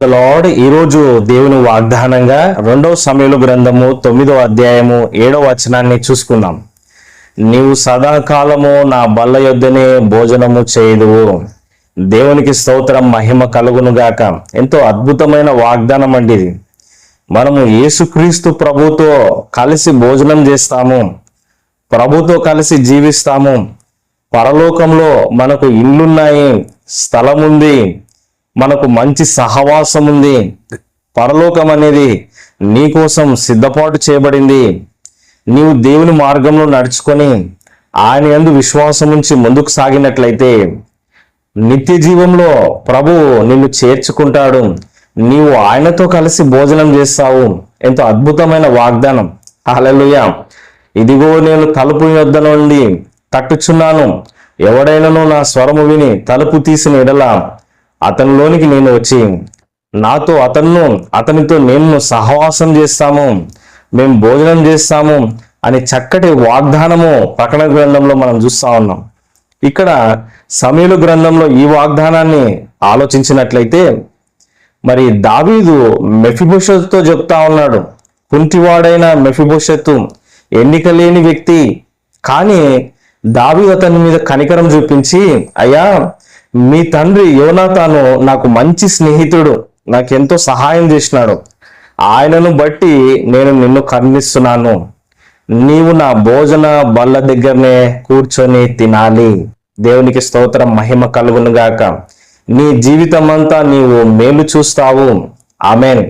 Lord ఈరోజు దేవుని వాగ్దానంగా 2వ సమూయేలు గ్రంథము 9వ అధ్యాయము 7వ వచనాన్ని చూసుకుందాం. నీవు సదాకాలము నా బల్ల యొద్దనే భోజనము చేయుదువు. దేవునికి స్తోత్రం, మహిమ కలుగును గాక. ఎంతో అద్భుతమైన వాగ్దానం అండి ఇది. మనము యేసుక్రీస్తు ప్రభుతో కలిసి భోజనం చేస్తాము, ప్రభుతో కలిసి జీవిస్తాము. పరలోకంలో మనకు ఇల్లున్నాయి, స్థలం ఉంది, మనకు మంచి సహవాసం ఉంది. పరలోకం అనేది నీ కోసం సిద్ధపాటు చేయబడింది. నీవు దేవుని మార్గంలో నడుచుకొని ఆయన యందు విశ్వాసం ఉంచి ముందుకు సాగినట్లయితే నిత్య జీవంలో ప్రభువు నిన్ను చేర్చుకుంటాడు. నీవు ఆయనతో కలిసి భోజనం చేస్తావు. ఎంతో అద్భుతమైన వాగ్దానం. హల్లెలూయా. ఇదిగో నేను తలుపు యొద్ద నుండి తట్టుచున్నాను, ఎవడైనను నా స్వరము విని తలుపు తీసిన ఎడల అతనిలోనికి నేను వచ్చి నాతో అతనితో నేను సహవాసం చేస్తాము, మేము భోజనం చేస్తాము అని చక్కటి వాగ్దానము ప్రకటన గ్రంథంలో మనం చూస్తా ఉన్నాం. ఇక్కడ సమూయేలు గ్రంథంలో ఈ వాగ్దానాన్ని ఆలోచించినట్లయితే మరి దావీదు మెఫీబోషెతుతో చెప్తా ఉన్నాడు. కుంటివాడైన మెఫీబోషెతు ఎన్నిక లేని వ్యక్తి, కానీ దావీదు అతని మీద కనికరం చూపించి, అయ్యా మీ తండ్రి యోనాతాను నాకు మంచి స్నేహితుడు, నాకెంతో సహాయం చేసినాడు, ఆయనను బట్టి నేను నిన్ను కరుణిస్తున్నాను, నీవు నా భోజన బల్ల దగ్గరనే కూర్చొని తినాలి. దేవునికి స్తోత్రం, మహిమ కలుగును గాక. నీ జీవితం అంతా నీవు మేలు చూస్తావు. ఆమేన్.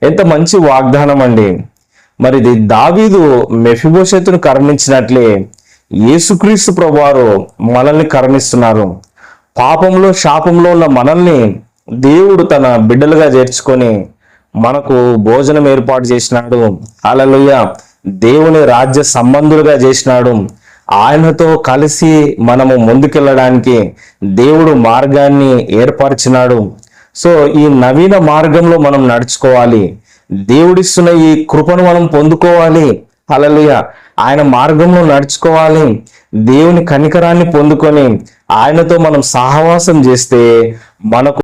ఎంత మంచి వాగ్దానం అండి. మరి ఇది దావీదు మెఫీబోషెతును కరుణించినట్లే యేసుక్రీస్తు ప్రభువారు మనల్ని కరుణిస్తున్నారు. పాపంలో శాపంలో ఉన్న మనల్ని దేవుడు తన బిడ్డలుగా చేర్చుకొని మనకు భోజనం ఏర్పాటు చేసినాడు. హల్లెలూయా. దేవుని రాజ్య సంబంధులుగా చేసినాడు. ఆయనతో కలిసి మనము ముందుకెళ్ళడానికి దేవుడు మార్గాన్ని ఏర్పరిచినాడు. సో ఈ నవీన మార్గంలో మనం నడుచుకోవాలి. దేవుడిస్తున్న ఈ కృపను మనం పొందుకోవాలి. హల్లెలూయా. ఆయన మార్గంలో నడుచుకోవాలి. దేవుని కనికరాన్ని పొందుకొని ఆయనతో మనం సహవాసం చేస్తే మనకు